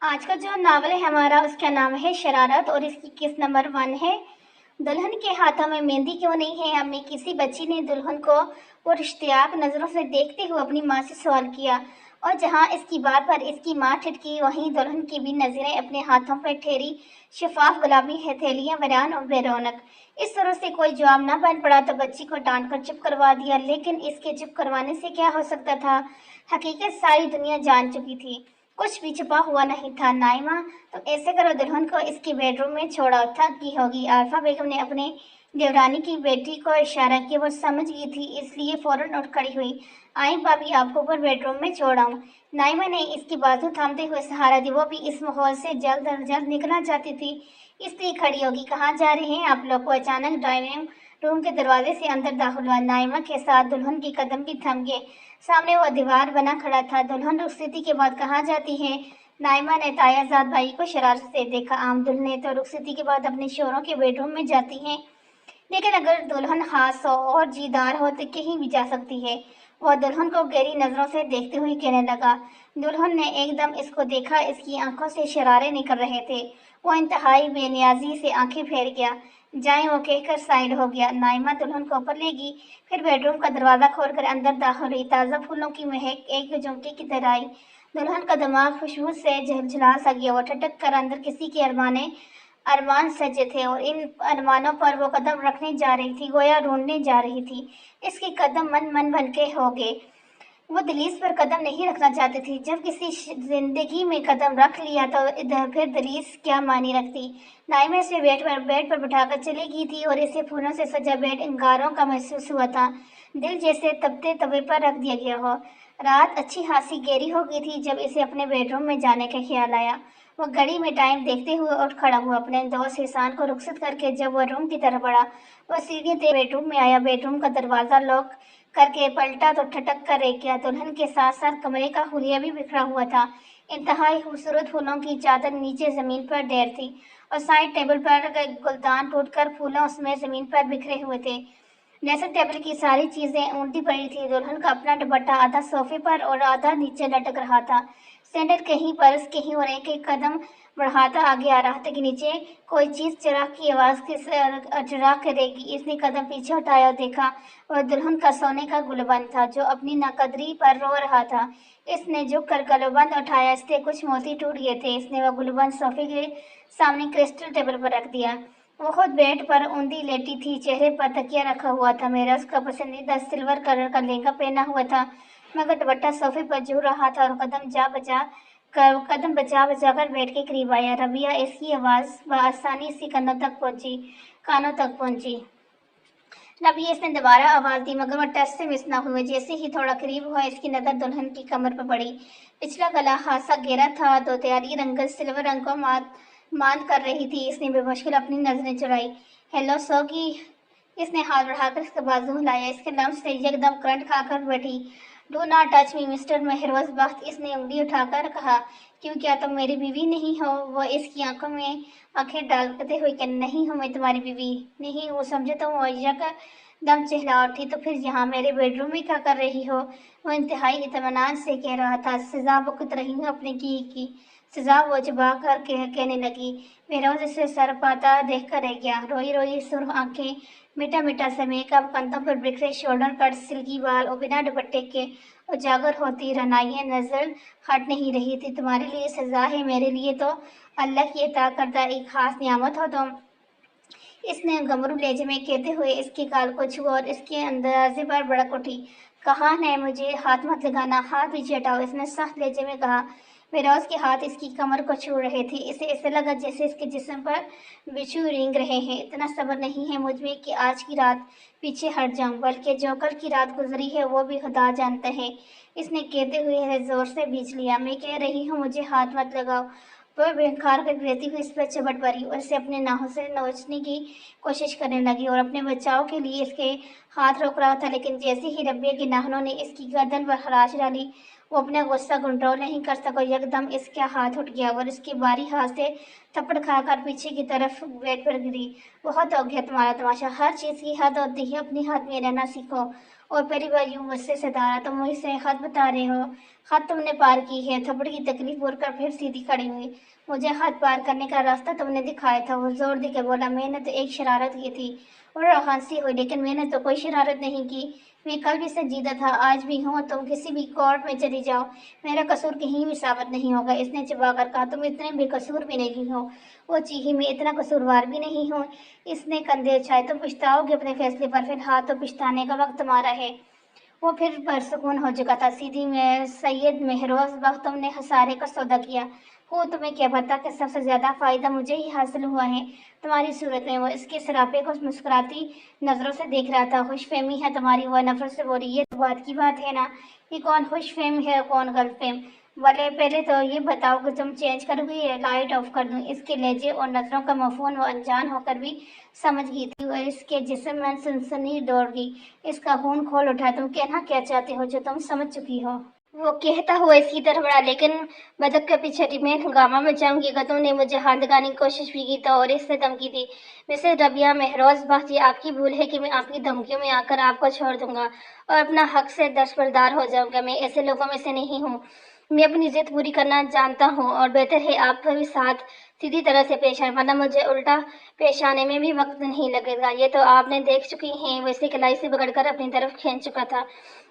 आज का जो नावल है हमारा उसका नाम है शरारत और इसकी किस्त नंबर 1 है। दुल्हन के हाथों में मेहंदी क्यों नहीं है? हमें किसी बच्ची ने दुल्हन को वो इश्तियाक नजरों से देखते हुए अपनी माँ से सवाल किया और जहाँ इसकी बात पर इसकी माँ ठिठकी, वहीं दुल्हन की भी नजरें अपने हाथों पर ठहरी शफाफ गुलाबी हथेलियां वीरान और बेरौनक। इस तरह से कोई जवाब ना बन पड़ा तो बच्ची को डांट कर चुप करवा दिया, लेकिन इसके चुप करवाने से क्या हो सकता था? हकीकत सारी दुनिया जान चुकी थी, कुछ भी छुपा हुआ नहीं था। नाइमा, तो ऐसे करो, दुल्हन को इसकी बेडरूम में छोड़ो, थक गई होगी। आरफा बेगम ने अपने देवरानी की बेटी को इशारा किया। वो समझ गई थी, इसलिए फौरन उठ खड़ी हुई। आई भाभी, आपको ऊपर बेडरूम में छोड़ाऊं? नाइमा ने इसकी बाजू थामते हुए सहारा दिया। वो भी इस माहौल से जल्द अज जल्द निकलना चाहती थी, इसलिए खड़ी होगी। कहाँ जा रहे हैं आप लोग? को अचानक ड्राइविंग रूम के दरवाजे से अंदर दाखिल हुआ। नाइमा के साथ दुल्हन के कदम भी थम गए। सामने वो दीवार बना खड़ा था। दुल्हन रुखसती के बाद कहाँ जाती है? नाइमा ने तायाजाद भाई को शरारत से देखा। आम दुल्हनें तो रुखसती के बाद अपने शोहरों के बेडरूम में जाती हैं, लेकिन अगर दुल्हन हाथ हो और जीदार हो तो कहीं भी जा सकती है। वह दुल्हन को गहरी नजरों से देखते हुए कहने लगा। दुल्हन ने एकदम इसको देखा, इसकी आंखों से शरारे निकल रहे थे। वो इंतहाई बेनियाजी से आंखें फेर गया। जाए, वो कहकर साइड हो गया। नाइमा दुल्हन को ऊपर लेगी, फिर बेडरूम का दरवाजा खोलकर अंदर दाखिल हुई। ताज़ा फूलों की महक एक झुमके की तरह आई। दुल्हन का दिमाग खुशबू से झलझला सा गया। वो ठटक कर अंदर किसी के अरमान सजे थे और इन अरमानों पर वो कदम रखने जा रही थी, गोया ढूंढने जा रही थी। इसके कदम मन मन बन के हो गए। वो दलीस पर कदम नहीं रखना चाहती थी। जब किसी जिंदगी में कदम रख लिया तो फिर दलीस क्या मानी रखती। नाइमा से बेड पर बिठाकर चली गई थी और इसे फूलों से सजा बेड अंगारों का महसूस हुआ था। दिल जैसे तपते तवे पर रख दिया गया हो। रात अच्छी खासी गहरी हो गई थी जब इसे अपने बेडरूम में जाने का ख्याल आया। वो घड़ी में टाइम देखते हुए उठ खड़ा हुआ। अपने दोस्त हिसान को रुखसत करके जब वह रूम की तरफ बढ़ा, वह सीढ़ी से बेडरूम में आया। बेडरूम का दरवाजा लॉक करके पलटा तो ठटक कर रह गया। दुल्हन के साथ साथ कमरे का हुलिया भी बिखरा हुआ था। इंतहाई खूबसूरत फूलों की चादर नीचे जमीन पर ढेर थी और साइड टेबल पर गुलदान टूटकर फूलों उसमें जमीन पर बिखरे हुए थे। ड्रेसिंग टेबल की सारी चीजें उल्टी पड़ी थी। दुल्हन का अपना दुपट्टा आधा सोफे पर और आधा नीचे लटक रहा था। सैंडल कहीं पर्स कहीं और एक एक कदम बढ़ाता आगे आ रहा था कि नीचे कोई चीज चिराग की आवाज के चिराग करेगी। इसने कदम पीछे उठाया और देखा, वह दुल्हन का सोने का गुलबंद था जो अपनी नाकदरी पर रो रहा था। इसने झुक कर गुलबंद उठाया, इससे कुछ मोती टूट गए थे। इसने वह गुलबंद सोफे के सामने क्रिस्टल टेबल पर रख दिया। वो खुद बेड पर ऊंधी लेटी थी, चेहरे पर तकिया रखा हुआ था। मेरा उसका पसंदीदा सिल्वर कलर का लहंगा पहना हुआ था, मगर दुपट्टा सोफे पर झूल रहा था और कदम बचा बचा कर बेड के करीब आया। रबिया, इसकी आवाज आसानी से कानों तक पहुंची। रबिया, इसने दोबारा आवाज दी, मगर वह टच से मिस ना हुए। जैसे ही थोड़ा करीब हुआ, इसकी नजर दुल्हन की कमर पर पड़ी। पिछला गला खासा गहरा था तो तैयारी रंगत सिल्वर रंग को मांद कर रही थी। इसने बेमुश्किल अपनी नजरें चुराई। हेलो सौगी, इसने हाथ बढ़ाकर इसका बाजू हिलाया। इसके लम्स से एकदम करंट खाकर बैठी। Do not touch me mister Mehroz Bakht, इसने उंगली उठाकर कहा। क्यों, क्या तुम मेरी बीवी नहीं हो? वो इसकी आंखों में आंखें डालते हुए कि नहीं हूँ मैं तुम्हारी बीवी। नहीं, वो समझे तो वो दम चिल्ला उठी। तो फिर यहाँ मेरे बेडरूम में क्या कर रही हो? वो इंतहाई इत्मीनान से कह रहा था। सजा भुगत रही हूँ अपने की सजा, वो चबा कर कहने लगी। मेरोज इसे सर पाता देख कर रह गया। रोई रोई सुर्ख आंखें, मीठा मीठा सा मेकअप, कंधों पर बिखरे शोल्डर कट सिल्की बाल और बिना दुपट्टे के उजागर होती रनाइयां नजर हट नहीं रही थी। तुम्हारे लिए सजा है, मेरे लिए तो अल्लाह की अता करदा एक खास नियामत हो तुम। इसने घमरू लहजे में कहते हुए इसके गाल को छुआ और इसके अंदाजे पर भड़क उठी। कहा है मुझे हाथ मत लगाना, हाथ पीछे हटाओ, इसने सख्त लहजे में कहा। फिरोज के हाथ इसकी कमर को छू रहे थे। इसे ऐसा लगा जैसे इसके जिस्म पर बिच्छू रेंग रहे हैं। इतना सब्र नहीं है मुझ में कि आज की रात पीछे हट जाऊं, बल्कि जो कल की रात गुजरी है वो भी खुदा जानता है। इसने कहते हुए जोर से भींच लिया। मैं कह रही हूँ मुझे हाथ मत लगाओ। वह बेकार कर गिरती हुई इस पर चपट पड़ी और इसे अपने नाहों से नोचने की कोशिश करने लगी और अपने बचाव के लिए इसके हाथ रोक रहा था। लेकिन जैसे ही रबिया के नाखूनों ने इसकी गर्दन पर खराश डाली, वो अपना गुस्सा कंट्रोल नहीं कर सका। यकदम इसका हाथ उठ गया और इसके बारी हाथ से थप्पड़ खाकर पीछे की तरफ बेड पर गिरी। बहुत हो गया तुम्हारा तमाशा, हर चीज की हद होती है, अपनी हद में रहना सीखो। اور پہلی بار یوں غصے سے دارا، تم مجھ سے خط بتا رہے ہو؟ خط تم نے پار کی ہے؟ تھپڑ کی تکلیف بول کر پھر سیدھی کھڑی ہوئی۔ مجھے خط پار کرنے کا راستہ تم نے دکھایا تھا، وہ زور دے کے بولا۔ میں نے تو ایک شرارت کی تھی۔ اور ہنسی ہوئی، لیکن میں نے تو کوئی شرارت نہیں کی، میں کل بھی سنجیدہ تھا، آج بھی ہوں، تم کسی بھی کورٹ میں چلی جاؤ، میرا قصور کہیں بھی ثابت نہیں ہوگا۔ اس نے چبا کر کہا، تم اتنے بے قصور بھی نہیں ہو۔ وہ چیخی، میں اتنا قصوروار بھی نہیں ہوں۔ اس نے کندھے اچھائے، تم پچھتاؤ گے اپنے فیصلے پر، فی الحال تو پچھتانے کا وقت تمہارا ہے۔ وہ پھر پرسکون ہو چکا تھا۔ سیدھی میں سید مہروز بخت، تم نے خسارے کا سودا کیا۔ تمہیں کیا پتا کہ سب سے زیادہ فائدہ مجھے ہی حاصل ہوا ہے تمہاری صورت میں۔ وہ اس کے سراپے کو مسکراتی نظروں سے دیکھ رہا تھا۔ خوش فہمی ہے تمہاری؟ وہ نفرت سے بولی۔ یہ تو بات کی بات ہے نا کہ کون خوش فہم ہے اور کون غلط فہم؟ بھلے پہلے تو یہ بتاؤ کہ تم چینج کرو گی یا لائٹ آف کر دوں؟ اس کے لہجے اور نظروں کا مفہوم وہ انجان ہو کر بھی سمجھ گئی تھی، اور اس کے جسم میں سنسنی دوڑ گئی، اس کا خون کھول اٹھا۔ تم کہنا کیا چاہتے ہو جو تم سمجھ چکی ہو؟ وہ کہتا ہوا اس کی طرف بڑھا، لیکن بدک کے پیچھے میں ہنگامہ مچاؤں گی اگر تم نے مجھے ہاتھ لگانے کی کوشش بھی کی تو۔ اور اس سے دھمکی دی، مسز ربیہ مہروز بخت، یہ آپ کی بھول ہے کہ میں آپ کی دھمکیوں میں آ کر آپ کو چھوڑ دوں گا اور اپنا حق سے دستبردار ہو جاؤں گا۔ میں ایسے لوگوں میں سے نہیں ہوں، میں اپنی ضد پوری کرنا جانتا ہوں، اور بہتر ہے آپ بھی ساتھ سیدھی طرح سے پیش آئیں، ورنہ مجھے الٹا پیش آنے میں بھی وقت نہیں لگے گا۔ یہ تو آپ نے دیکھ چکی ہیں۔ وہ اسے کلائی سے پکڑ کر اپنی طرف کھینچ چکا تھا۔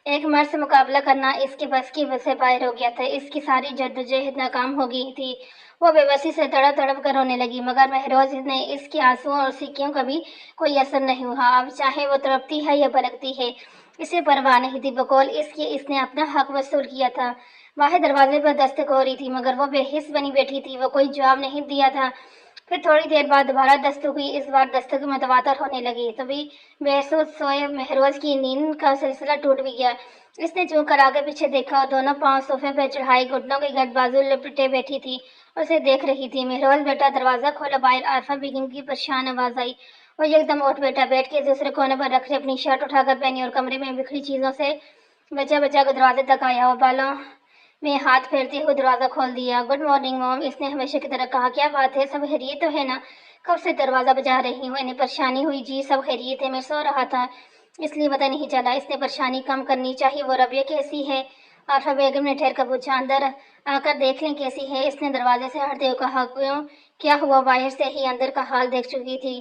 ایک مرد سے مقابلہ کرنا اس کے بس کی سے باہر ہو گیا تھا، اس کی ساری جدوجہد ناکام ہو گئی تھی۔ وہ بے بسی سے تڑپ تڑپ کر رونے لگی، مگر مہروز نے اس کے آنسوؤں اور سیکیوں کا بھی کوئی اثر نہیں ہوا۔ اب چاہے وہ تڑپتی ہے یا بھڑکتی ہے، اسے پرواہ نہیں تھی، بقول اس کے اس نے اپنا حق وصول کیا تھا۔ باہر دروازے پر دستک ہو رہی تھی، مگر وہ بے حس بنی بیٹھی تھی، وہ کوئی جواب نہیں دیا تھا۔ پھر تھوڑی دیر بعد دوبارہ دستک ہوئی، اس بار دستک متواتر ہونے لگی۔ تبھی بے سود سوئے مہروز کی نیند کا سلسلہ ٹوٹ بھی گیا۔ اس نے چونک کر آگے پیچھے دیکھا اور دونوں پاؤں صوفے پہ چڑھائے گھٹنوں کے گرد بازو لپٹے بیٹھی تھی اور اسے دیکھ رہی تھی۔ مہروز بیٹا، دروازہ کھولو، باہر عارفہ بیگم کی پریشان آواز آئی۔ وہ یکدم اٹھ بیٹھا، بیٹھ کے دوسرے کونے پر رکھی اپنی شرٹ اٹھا کر پہنی اور کمرے میں بکھری چیزوں سے بچا بچا کر دروازے تک آیا اور بالوں میں ہاتھ پھیرتے ہوئے دروازہ کھول دیا۔ گڈ مارننگ موم، اس نے ہمیشہ کی طرح کہا۔ کیا بات ہے، سب خیریت تو ہے نا؟ کب سے دروازہ بجا رہی ہوں، انہیں پریشانی ہوئی؟ جی سب خیریت ہے، میں سو رہا تھا اس لیے پتہ نہیں چلا۔ اس نے پریشانی کم کرنی چاہیے۔ وہ ربیہ کیسی ہے؟ عارفہ بیگم نے ٹھہر کر پوچھا۔ اندر آ کر دیکھ لیں کیسی ہے، اس نے دروازے سے ہٹتے ہوئے کہا۔ کیوں، کیا ہوا؟ باہر سے ہی اندر کا حال دیکھ چکی تھی،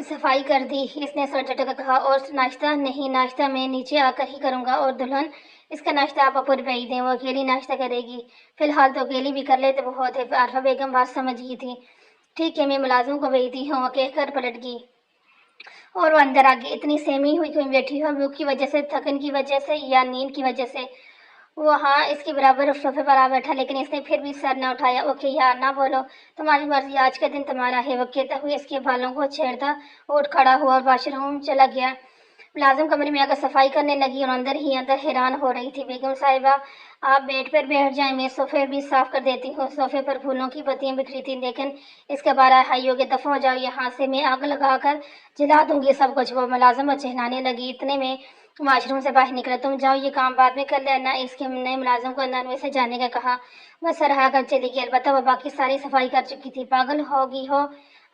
صفائی کر دی، اس نے سر جھٹک کر کہا۔ اور ناشتہ؟ نہیں، ناشتہ میں نیچے آ کر ہی کروں گا۔ اور دلہن، اس کا ناشتہ آپ اپر بھیج دیں، وہ اکیلی ناشتہ کرے گی۔ فی الحال تو اکیلی بھی کر لے تو بہت ہے۔ عارفہ بیگم بات سمجھ گئی تھی۔ ٹھیک ہے، میں ملازم کو بھیجتی ہوں، وہ کہہ کر پلٹ گئی اور وہ اندر آ گئی۔ اتنی سہمی ہوئی کیوں بیٹھی ہو؟ بھوک کی وجہ سے، تھکن کی وجہ سے، یا نیند کی وجہ سے؟ وہ ہاں اس کے برابر صوفے پر آ بیٹھا، لیکن اس نے پھر بھی سر نہ اٹھایا۔ اوکے یار، نہ بولو، تمہاری مرضی، آج کا دن تمہارا ہے، وہ کہتا ہوئے اس کے بالوں کو چھیڑتا اٹھ کھڑا ہوا اور واش روم چلا گیا۔ ملازم کمرے میں آ کر صفائی کرنے لگی اور اندر ہی اندر حیران ہو رہی تھی۔ بیگم صاحبہ، آپ بیڈ پر بیٹھ جائیں، میں صوفے بھی صاف کر دیتی ہوں۔ صوفے پر پھولوں کی پتیاں بکھری تھیں، لیکن اس کے بارہ ہائی ہو گئے۔ دفع ہو جاؤ یہاں سے، میں آگ لگا کر جلا دوں گی سب کچھ۔ وہ ملازم چہلانے لگی۔ اتنے میں واش روم سے باہر نکلا۔ تم جاؤ، یہ کام بعد میں کر لینا، اس کے نئے ملازم کو اندر میں سے جانے کا کہا۔ وہ سرہا کر چلی گئی، البتہ وہ باقی ساری صفائی کر چکی تھی۔ پاگل ہو گئی ہو؟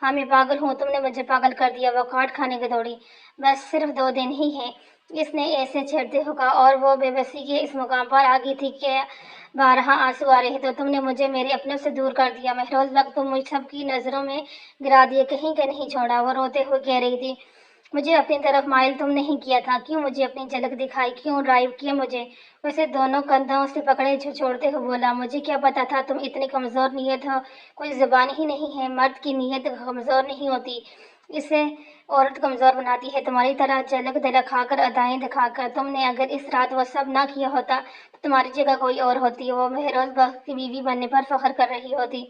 ہاں میں پاگل ہوں، تم نے مجھے پاگل کر دیا، وہ کاٹ کھانے کو دوڑی۔ بس صرف 2 دن ہی ہیں، اس نے ایسے چھیڑتے ہوئے کہا، اور وہ بے بسی کے اس مقام پر آ گئی تھی کہ بارہا آنسو آ رہے تھے۔ تم نے مجھے میرے اپنوں سے دور کر دیا مہروز بخت، تم مجھ سب کی نظروں میں گرا دیے، کہیں کا نہیں چھوڑا۔ وہ روتے ہوئے کہہ رہی تھی، مجھے اپنی طرف مائل تم نہیں کیا تھا، کیوں مجھے اپنی جھلک دکھائی، کیوں ڈرائیو کیا مجھے؟ ویسے دونوں کندھوں سے پکڑے چھوڑتے ہوئے بولا، مجھے کیا پتا تھا تم اتنی کمزور نیت ہو، کوئی زبان ہی نہیں ہے، مرد کی نیت کمزور نہیں ہوتی، اسے عورت کمزور بناتی ہے، تمہاری طرح جھلک دکھا کر، ادائیں دکھا کر۔ تم نے اگر اس رات وہ سب نہ کیا ہوتا تو تمہاری جگہ کوئی اور ہوتی، وہ مہروز بخت کی بیوی بننے پر فخر کر رہی ہوتی،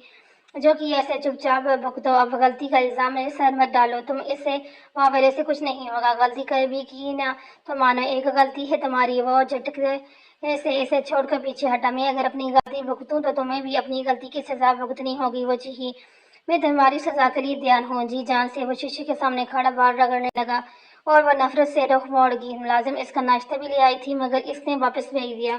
جو کہ ایسے چپ چاپ بھگتو۔ اب غلطی کا الزام میرے سر مت ڈالو، تم اسے معاوضے سے کچھ نہیں ہوگا، غلطی کبھی کی نہ تو مانو، ایک غلطی ہے تمہاری۔ وہ جھٹک سے اسے چھوڑ کر پیچھے ہٹا۔ میں اگر اپنی غلطی بھگتوں تو تمہیں بھی اپنی غلطی کی سزا بھگتنی ہوگی، وہ چیخی۔ میں تمہاری سزا کے لیے تیار ہوں، جی جان سے۔ وہ شیشے کے سامنے کھڑا بال رگڑنے لگا اور وہ نفرت سے رخ موڑ گئی۔ ملازم اس کا ناشتہ بھی لے آئی تھی، مگر اس نے واپس بھیج دیا۔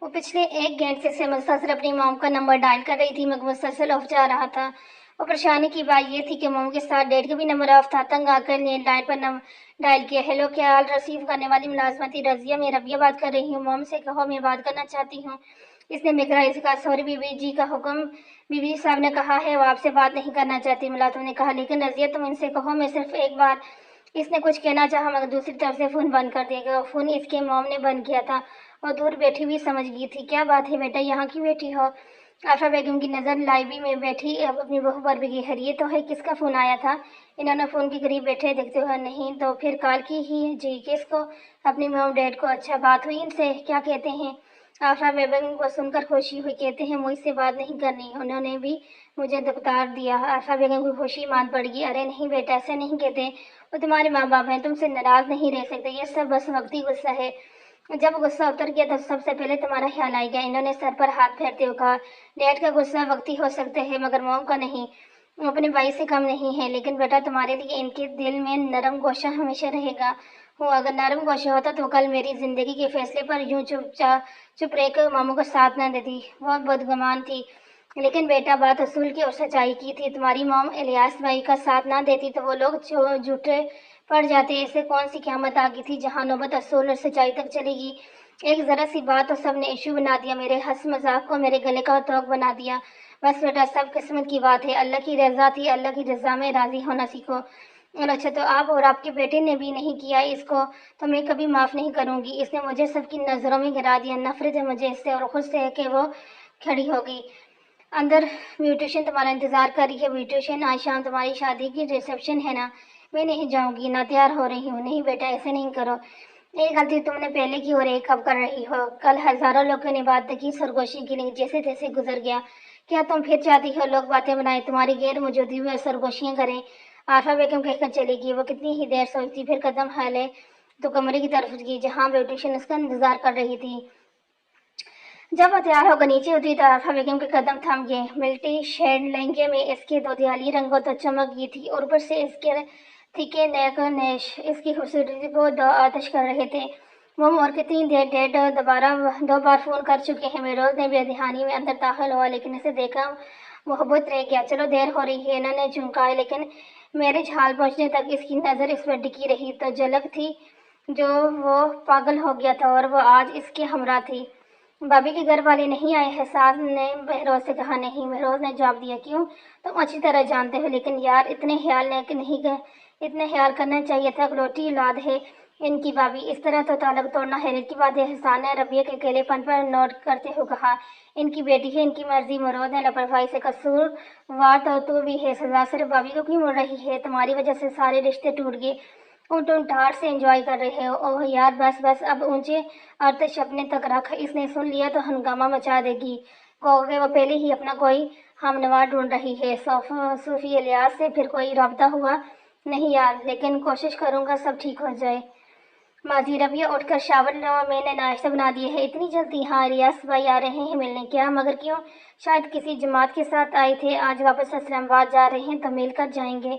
وہ پچھلے 1 گھنٹے سے مسلسل اپنی موم کا نمبر ڈائل کر رہی تھی، مگر مسلسل آف جا رہا تھا۔ और परेशानी की बात ये थी कि मोम के साथ डेट का भी नंबर ऑफ था। तंग आकर लैंडलाइन पर डायल किया। हेलो, क्या हाल? रिसीव करने वाली मुलाजमा थी रजिया। मैं रबिया बात कर रही हूँ। मोम से कहो मैं बात करना चाहती हूँ। इसने मिकराई से कहा, सॉरी बीबी जी का हुक्म, बीबी साहब ने कहा है वो आपसे बात नहीं करना चाहती। मुलाजमा ने कहा, लेकिन रजिया तुम इनसे कहो मैं सिर्फ एक बार। इसने कुछ कहना चाहा मगर दूसरी तरफ से फोन बंद कर दिया गया। फोन इसके मोम ने बंद किया था और दूर बैठी हुई समझ गई थी। क्या बात है बेटा, यहाँ की बैठी हो? आशा बेगम की नज़र लाइब्रेरी में बैठी अब अपनी बहू पर भी गई। ये तो है, किसका फ़ोन आया था? इन्होंने फ़ोन के करीब बैठे देखते हुए, नहीं तो फिर कॉल की ही जी, किसको? अपनी मॉम डैड को। अच्छा, बात हुई इनसे? क्या कहते हैं? आशा बेगम को सुनकर खुशी हुई। कहते हैं मुझसे बात नहीं करनी, उन्होंने भी मुझे दुखतार दिया। आशा बेगम की खुशी मान पड़ेगी। अरे नहीं बेटा, ऐसे नहीं कहते, वो तुम्हारे माँ बाप हैं, तुमसे नाराज़ नहीं रह सकते। ये सब बस वक्ती गुस्सा है। जब गुस्सा उतर गया तो सबसे पहले तुम्हारा ख्याल आएगा। इन्होंने सर पर हाथ फेरते हुए कहा, डैड का गुस्सा वक्ती हो सकते हैं मगर मॉम का नहीं। वो अपने भाई से कम नहीं है, लेकिन बेटा तुम्हारे लिए इनके दिल में नरम गोशा हमेशा रहेगा। वो अगर नरम गोशा होता तो कल मेरी जिंदगी के फैसले पर यूं चुप रहकर मामू का साथ न देती। बहुत बदगुमान थी, लेकिन बेटा बात असूल की और सच्चाई की थी। तुम्हारी मॉम इलियास भाई का साथ ना देती तो वो लोग झूठे पड़ जाते। ऐसे कौन सी क़यामत आ गई थी जहाँ नौबत असूल और सच्चाई तक चलेगी? एक ज़रा सी बात तो सबने इशू बना दिया, मेरे हंस मजाक को मेरे गले का तोक बना दिया। बस बेटा, सब किस्मत की बात है। अल्लाह की रज़ा थी, अल्लाह की रज़ा में राज़ी होना सीखो। और अच्छा, तो आप और आपके बेटे ने भी नहीं किया इसको तो मैं कभी माफ़ नहीं करूँगी। इसने मुझे सबकी नज़रों में गिरा दिया। नफरत है मुझे इससे और खुद से है कि वो खड़ी हो गई। अंदर ब्यूटिशियन तुम्हारा इंतजार कर रही है। ब्यूटिशियन, आज शाम तुम्हारी शादी की रिसेप्शन है ना? मैं नहीं जाऊंगी ना, तैयार हो रही हूँ। नहीं बेटा, ऐसे नहीं करो। एक गलती तुमने पहले की और एक अब कर रही हो। कल हजारों लोगों ने बात की, सरगोशी की नहीं, जैसे तैसे गुजर गया। क्या तुम फिर चाहती हो लोग बातें बनाए, तुम्हारी गैर मौजूदगी में सरगोशियां करें? आशा बेगम कहकर चलेगी। वो कितनी ही देर सोचती, फिर कदम हिले तो कमरे की तरफ गई जहाँ ब्यूटिशियन उसका इंतजार कर रही थी। जब वो तैयार होकर नीचे उतरी तो आशा बेगम के कदम थम गए। मिल्टी शेड लहंगे में इसके दोधियाली रंगों तो चमक गई थी और ऊपर से इसके फीके नेक नेश इसकी खूबसूरती को दो आतिश कर रहे थे। मोम और कितनी देर डेड दोबारा 2 बार फोन कर चुके हैं। मेरोज ने बेध्यानी में अंदर दाखिल हुआ, लेकिन इसे देखा मोहब्बत रह गया। चलो देर हो रही है, इन्होंने चुमकाए, लेकिन मैरिज हाल पहुंचने तक इसकी नज़र इस पर टिकी रही। तो झलक थी जो वो पागल हो गया था और वो आज इसके हमरा थी। भाभी के घर वाले नहीं आए हैं? सास ने महरोज से कहा। नहीं, महरोज ने जवाब दिया। क्यों? तुम अच्छी तरह जानते हो, लेकिन यार इतने ख्याल नहीं गए, इतने ख्याल करना चाहिए था। इकलौती औलाद है इनकी भाभी, इस तरह तो ताल्लुक तोड़ना हैरत की बात है। हसन ने रबिया के अकेलेपन पर नोट करते हुए कहा, इनकी बेटी है, इनकी मर्जी। मरोज ने लापरवाही से कसूरवार तो तू भी है, सजा सिर्फ भाभी को क्यों मिल रही है? तुम्हारी वजह से सारे रिश्ते टूट गए। तुम ठाठ से एंजॉय कर रहे हो। ओह यार, बस बस, अब ऊंचे आतिश अपने तक रख। इसने सुन लिया तो हंगामा मचा देगी। कहोगे वो पहले ही अपना कोई हमनवा ढूंढ रही है। सूफी इलियास से फिर कोई रब्ता हुआ? नहीं यार, लेकिन कोशिश करूंगा सब ठीक हो जाए। माजी, रबिया उठकर शावर लो, मैंने नाश्ता बना दिया है। इतनी जल्दी? हाँ, रियास भाई आ रहे हैं मिलने। क्या? मगर क्यों? शायद किसी जमात के साथ आए थे, आज वापस इस्लामाबाद जा रहे हैं तो मिलकर जाएंगे।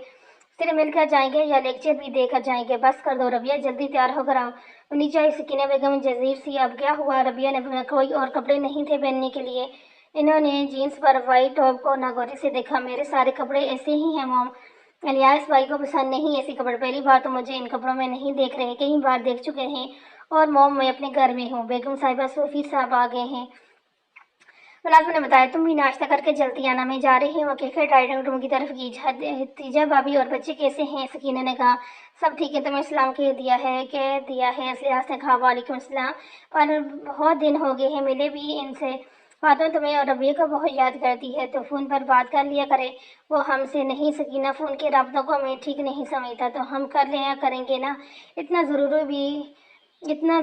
सिर्फ मिलकर जाएंगे या लेक्चर भी देकर जाएंगे? बस कर दो रबिया, जल्दी तैयार होकर आओ। नीचे आई सकीना बेगम जजीर सी। अब क्या हुआ? रबिया ने कोई और कपड़े नहीं थे पहनने के लिए? इन्होंने जीन्स पर वाइट टॉप को नागौरी से देखा। मेरे सारे कपड़े ऐसे ही हैं मॉम। इलियास भाई को पसंद नहीं ऐसे कपड़े। पहली बार तो मुझे इन कपड़ों में नहीं देख रहे, कई बार देख चुके हैं। और मॉम, मैं अपने घर में हूँ। बेगम साहिबा, सूफी साहब आ गए हैं। मुलाजिम ने बताया, तुम भी नाश्ता करके जल्दी आना, मैं जा रही हूँ। कहकर ड्राइविंग रूम की तरफ गई। तीजा भाभी और बच्चे कैसे हैं? सकीना ने कहा, सब ठीक है। तुम्हें सलाम कह दिया है? इसलियास ने कहा, वालेकुम सलाम। पर बहुत दिन हो गए हैं मिले भी इनसे। फातिमा तुम्हें और रबिया को बहुत याद करती है, तो फ़ोन पर बात कर लिया करे। वो हमसे नहीं सकीना, फ़ोन के राब्तों को मैं ठीक नहीं समझता, तो हम कर लिया करेंगे ना। इतना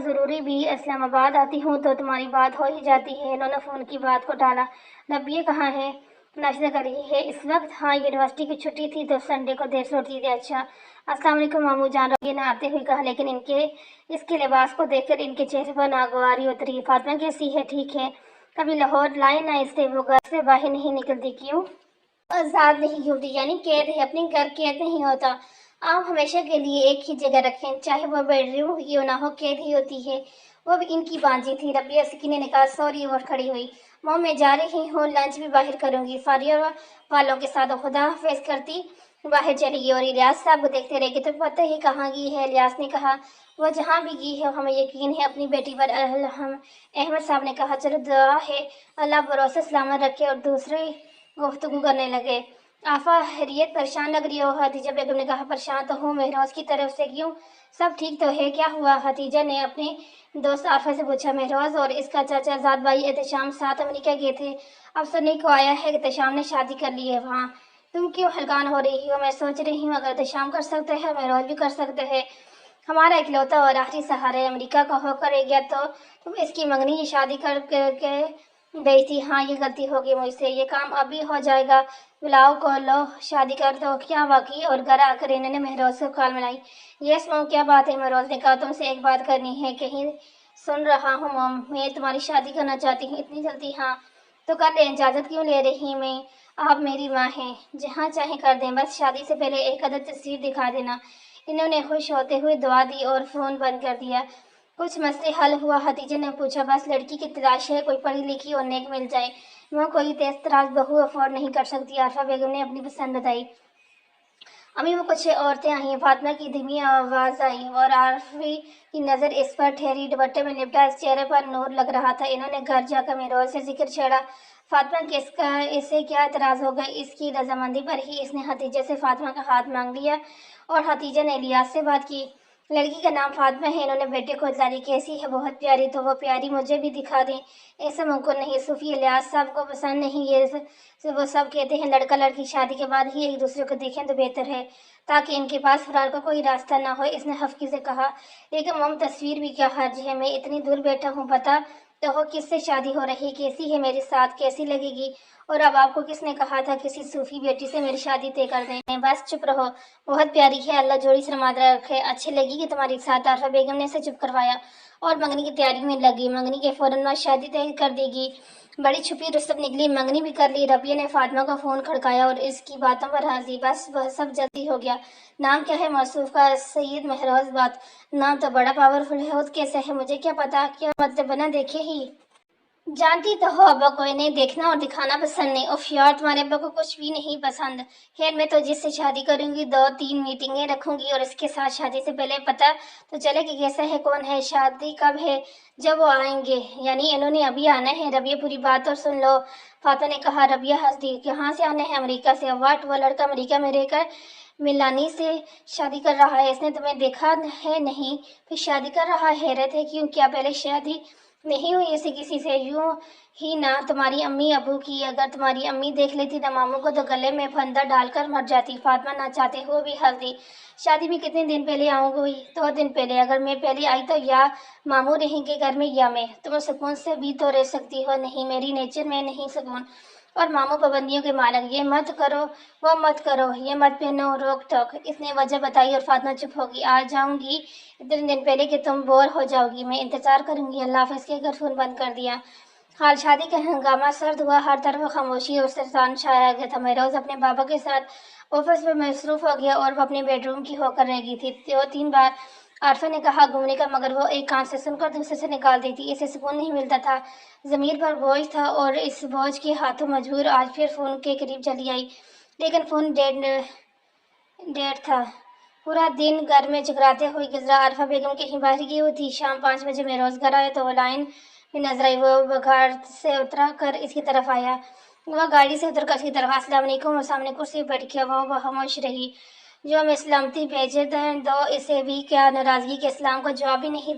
ज़रूरी भी इस्लामाबाद आती हूँ तो तुम्हारी बात हो ही जाती है। इन्होंने फ़ोन की बात को टाला। नबिया कहाँ है? नाश्ता कर रही है इस वक्त? हाँ, यूनिवर्सिटी की छुट्टी थी तो संडे को देर से उठती थी। अच्छा, अस्सलाम वालेकुम मामू जान, रबिया ने आते हुए कहा, लेकिन इसके लिबास को देखकर इनके चेहरे पर नागवारी उतरी। फातिमा कैसी है? ठीक है। कभी लाहौर लाए ना इसे, वो घर से बाहर नहीं निकलती। क्यों? आज़ाद नहीं होती, यानी कैद है। अपने घर कैद नहीं होता। आप हमेशा के लिए एक ही जगह रखें, चाहे वो बेडरूम क्यों ना हो, कैद ही होती है। वो भी इनकी बांझी थी। रबिया सकीना ने कहा, सॉरी, और खड़ी हुई। मॉम मैं जा रही हूँ, लंच भी बाहर करूंगी। फारिया वालों के साथ खुदा हाफिज करती बाहर चली गई और इलियास साहब को देखते रह गए। तो पता ही कहाँ गई है? इलियास ने कहा वो जहाँ भी गई है हमें यकीन है अपनी बेटी पर। हम अहमद साहब ने कहा चलो दुआ है अल्लाह भरोसे सलामत रखे, और दूसरे गुफ्तगू करने लगे। आफा हैरियत परेशान लग रही हो? हतीजा बेगम ने कहा परेशान तो हूँ महरोज की तरफ से। क्यों, सब ठीक तो है? क्या हुआ? हतीजा ने अपने दोस्त आफा से पूछा। महरोज और इसका चाचा जाद भाई एहतशाम साथ अमेरिका गए थे, अब सुनने को आया है कि एहतशाम ने शादी कर ली है वहाँ। तुम क्यों हलकान हो रही हो? मैं सोच रही हूँ अगर एहतशाम कर सकते हैं महरोज भी कर सकते हैं। हमारा इकलौता और आखिरी सहारा है, अमेरिका का होकर रह गया तो तुम इसकी मंगनी की शादी के गई थी। हाँ ये गलती हो गई मुझसे, ये काम अभी हो जाएगा। बुलाओ को लो, शादी कर दो। क्या वाकई? और घर आकर इन्होंने महरोज को कॉल मिलाई। यस मोम क्या बात है? महरोज ने कहा तुमसे एक बात करनी है। कहीं सुन रहा हूँ मोम, मैं तुम्हारी शादी करना चाहती हूँ इतनी जल्दी। हाँ तो कर ले, इजाज़त क्यों ले रही मैं? आप मेरी माँ हैं, जहाँ चाहे कर दें, बस शादी से पहले एक अदद तस्वीर दिखा देना। इन्होंने खुश होते हुए दुआ दी और फ़ोन बंद कर दिया। कुछ मसले हल हुआ? हतीजे ने पूछा। बस लड़की की तलाश है, कोई पढ़ी लिखी और नेक मिल जाए। वह कोई तेज तराज बहू अफोर्ड नहीं कर सकती। आरफा बेगम ने अपनी पसंद बताई। अम्मी वो कुछ औरतें आई। फातिमा की धीमी आवाज़ आई और आरफी की नज़र इस पर ठहरी। दुपट्टे में लिपटा इस चेहरे पर नूर लग रहा था। इन्होंने घर जाकर महरोज से जिक्र छेड़ा। फातिमा के इससे क्या एतराज़ होगा? इसकी रजामंदी पर ही इसने हतीजे से फातिमा का हाथ मांग लिया और हतीजा ने इलियास से बात की। लड़की का नाम फातिमा है। इन्होंने बेटे को इतला दी। कैसी है? बहुत प्यारी। तो वो प्यारी मुझे भी दिखा दें। ऐसा मुमकिन नहीं, सूफी इलियास साहब को पसंद नहीं। ये वो सब कहते हैं लड़का लड़की शादी के बाद ही एक दूसरे को देखें तो बेहतर है, ताकि इनके पास फरार का कोई रास्ता ना हो। इसने हफ्की से कहा। लेकिन मम तस्वीर भी क्या हर्ज है? मैं इतनी दूर बैठा हूँ, पता तो हो किससे शादी हो रही? कैसी है मेरे साथ? कैसी लगेगी? और अब आपको किसने कहा था किसी सूफी बेटी से मेरी शादी तय कर दें? बस चुप रहो, बहुत प्यारी है, अल्लाह जोड़ी सरमाद रखे, अच्छी लगेगी तुम्हारे साथ। आरफा बेगम ने इसे चुप करवाया और मंगनी की तैयारी में लगी। मंगनी के फौरन बाद शादी तय कर देगी। बड़ी छुपी रुस्तम निकली, मंगनी भी कर ली। रबिया ने फातिमा का फ़ोन खड़काया और इसकी बातों पर हंस दी। बस वह सब जल्दी हो गया। नाम क्या है? मौसूफ का सईद महरोज। बात नाम तो बड़ा पावरफुल है, खुद कैसे है मुझे क्या पता? क्या मतलब बना देखे ही? जानती तो हो अब्बा को इन्हें देखना और दिखाना पसंद नहीं। उफ यार तुम्हारे अब्बा को कुछ भी नहीं पसंद। खैर मैं तो जिससे शादी करूंगी 2-3 मीटिंगें रखूंगी और इसके साथ शादी से पहले पता तो चले कि कैसा है, कौन है, शादी कब है, जब वो आएंगे। यानी इन्होंने अभी आना है? रबिया पूरी बात और सुन लो, फातिमा ने कहा। रबिया हंस दी। कहाँ से आना है? अमेरिका से। वाट, वो लड़का अमेरिका में रहकर मिलानी से शादी कर रहा है? इसने तुम्हें देखा है? नहीं। फिर शादी कर रहा है? हैरत है क्यों? क्या पहले शादी नहीं हुई ऐसे किसी से? यूं ही ना तुम्हारी अम्मी अबू की, अगर तुम्हारी अम्मी देख लेती ना मामू को तो गले में फंदा डालकर मर जाती। फातिमा ना चाहते हो भी हंस दी। शादी में कितने दिन पहले आऊंगी? 2 दिन पहले। अगर मैं पहले आई तो या मामू रहेंगे घर में या मैं। तुम सुकून से भी तो रह सकती हो। नहीं, मेरी नेचर में नहीं सुकून, और मामू पाबंदियों के मालक। ये मत करो, वो मत करो, ये मत पहनो, रोक टोक। इसने वजह बताई और फातिमा चुप होगी। आ जाऊंगी इतने दिन पहले कि तुम बोर हो जाओगी। मैं इंतजार करूंगी। अल्लाह हाफ़िज़ कहकर फोन बंद कर दिया। हाल शादी का हंगामा सर्द हुआ। हर तरफ खामोशी और सरसान छाया गया था। महरोज अपने बाबा के साथ ऑफिस में मसरूफ हो गया और वो अपने बेडरूम की होकर रह गई थी। 2-3 बार आरफा ने कहा घूमने का, मगर वो एक कान से सुनकर दूसरे से निकाल देती। इसे सुकून नहीं मिलता था, ज़मीर पर बोझ था, और इस बोझ के हाथों मजबूर आज फिर फ़ोन के करीब चली आई। लेकिन फ़ोन डेड था। पूरा दिन घर में चकराते हुए गुजरा। आरफा बेगम कहीं बाहर गई हुई थी। शाम 5 बजे में रोज़ घर आया तो वो लाइन में नजर आई। वो घर से उतरा कर इसकी तरफ आया। वह गाड़ी से उतर कर इसकी तरफ। अस्सलाम वालेकुम। वो सामने कुर्सी पर बैठ गया। वो खामोश रही। जो हमें सलामती भेजे दो इसे भी, क्या नाराज़गी के इस्लाम का जवाब भी नहीं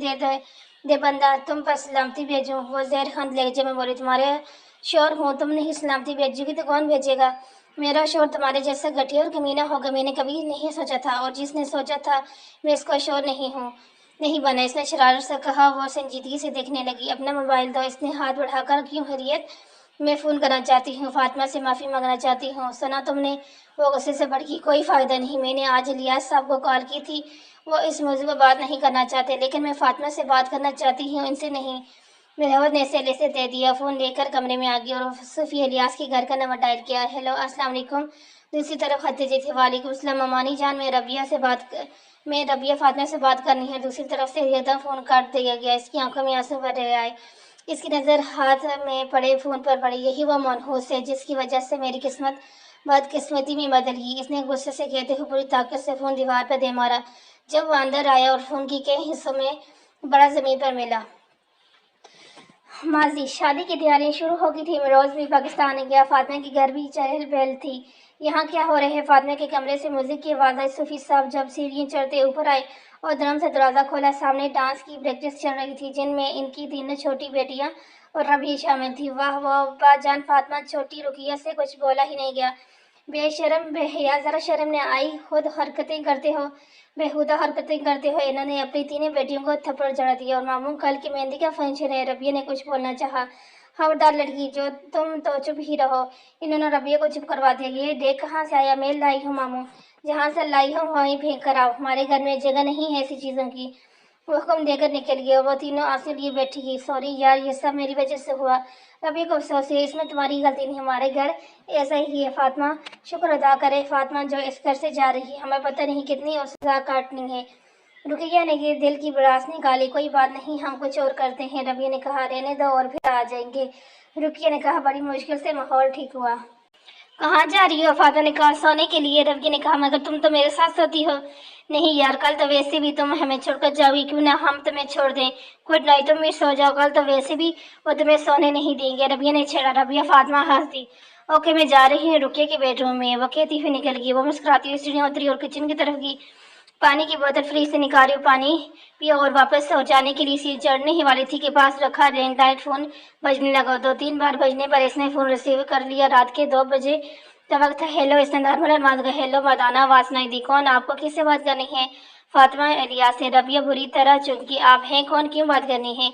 दे बंदा, तुम पर सलामती भेजूँ? वो ज़हरखंद लहजे में बोली। तुम्हारे शोर हूँ, तुम नहीं सलामती भेजोगी तो कौन भेजेगा? मेरा शोर तुम्हारे जैसा घटिया और कमीना होगा मैंने कभी नहीं सोचा था, और जिसने सोचा था मैं इसका शोर नहीं बना। इसने शरारत से कहा। वो संजीदगी से देखने लगी। अपना मोबाइल दो। इसने हाथ बढ़ाकर। क्यों हैरियत? मैं फ़ोन करना चाहती हूँ, फातिमा से माफ़ी मांगना चाहती हूँ। सुना तुमने? वो गुस्से से भड़की। कोई फ़ायदा नहीं, मैंने आज इलियास साहब को कॉल की थी, वो इस मौजू पर बात नहीं करना चाहते, लेकिन मैं फातिमा से बात करना चाहती हूँ, इनसे नहीं। महमूद ने सहेली से दे दिया। फ़ोन लेकर कमरे में आ गई और सूफी इलियास के घर का नंबर डायल किया। हेलो, अस्सलाम वालेकुम। दूसरी तरफ खतीजे थी। वालेकुम सलाम अमानी जान, मैं रबिया फातिमा से बात करनी है। दूसरी तरफ से एकदम फ़ोन काट दिया गया। इसकी आंखों में आंसू भर रहे आए। اس کی نظر ہاتھ میں پڑے فون پر پڑی۔ یہی وہ منحوس ہے جس کی وجہ سے میری قسمت بدقسمتی میں بدل گئی۔ اس نے غصے سے کہتے ہوئے پوری طاقت سے فون دیوار پر دے مارا۔ جب وہ اندر آیا اور فون کی کئی حصوں میں بڑا زمین پر ملا۔ ماضی شادی کی تیاریاں شروع ہو گئی تھی۔ روز بھی پاکستان گیا۔ فاطمہ کے گھر بھی چہل پہل تھی۔ یہاں کیا ہو رہا ہے؟ فاطمہ کے کمرے سے میوزک کی آواز آئی۔ صوفی صاحب جب سیڑھیاں چڑھتے اوپر آئے اور دھڑم سے دروازہ کھولا، سامنے ڈانس کی پریکٹس چل رہی تھی جن میں ان کی 3 چھوٹی بیٹیاں اور ربیہ شامل تھی۔ واہ واہ با جان! فاطمہ چھوٹی رقیہ سے کچھ بولا ہی نہیں گیا۔ بے شرم بے حیا، ذرا شرم نہ آئی؟ بےہودہ حرکتیں کرتے ہوئے انہوں نے اپنی 3 بیٹیوں کو تھپڑ جڑ دیا۔ اور ماموں کل کی مہندی کا فنکشن ہے۔ ربیہ نے کچھ بولنا چاہا۔ خبردار لڑکی، جو تم تو چپ ہی رہو۔ انہوں نے ربیہ کو چپ کروا دیا۔ یہ دیکھ کہاں سے آیا؟ میں لائی ہوں ماموں، جہاں سے لائی ہوں وہیں پھینک کر آؤ، ہمارے گھر میں جگہ نہیں ہے ایسی چیزوں کی۔ وہ حکم دے کر نکل گیا۔ وہ تینوں آنسو لیے بیٹھی گئی۔ سوری یار، یہ سب میری وجہ سے ہوا۔ ربیہ کو افسوس ہے، اس میں تمہاری غلطی نہیں، ہمارے گھر ایسا ہی ہے۔ فاطمہ شکر ادا کرے فاطمہ جو اس گھر سے جا رہی ہے، ہمیں پتہ نہیں کتنی اور سزا کاٹنی ہے۔ رقیہ نے یہ دل کی بڑاس نکالی۔ کوئی بات نہیں، ہم کچھ اور کرتے ہیں۔ ربیہ نے کہا رہنے دو اور پھر آ جائیں گے۔ رقیہ نے کہا بڑی مشکل سے ماحول ٹھیک ہوا۔ کہاں جا رہی ہو؟ فاطمہ نے کہا سونے کے لیے۔ ربیہ نے کہا مگر تم تو میرے ساتھ سوتی ہو۔ نہیں یار، کل تو ویسے بھی تم ہمیں چھوڑ کر جاؤ گی، کیوں نہ ہم تمہیں چھوڑ دیں۔ گڈ نائٹ، تم بھی سو جاؤ، کل تو ویسے بھی وہ تمہیں سونے نہیں دیں گے۔ ربیہ نے چھیڑا۔ ربیہ فاطمہ ہنس دی۔ اوکے، میں جا رہی ہوں رقیہ کے بیڈ روم میں، وہ کہتی ہوئی نکل گئی۔ وہ مسکراتی ہوئی سیڑھیاں اتری اور کچن کی طرف گئی۔ پانی کی بوتل فریج سے نکالی اور پانی پیا اور واپس ہو جانے کے لیے سیڑھی چڑھنے ہی والی تھی کہ پاس رکھا لینڈ لائن فون بجنے لگا۔ 2-3 بار بجنے پر اس نے فون ریسیو کر لیا۔ رات کے 2 بجے کا وقت تھا۔ ہیلو، اس نے نارمل انداز میں ہیلو مردانہ آواز سنائی دی۔ کون؟ آپ کو کس سے بات کرنی ہے؟ فاطمہ الیاس سے۔ ربیہ بری طرح چونکی۔ آپ ہیں کون؟ کیوں بات کرنی ہے؟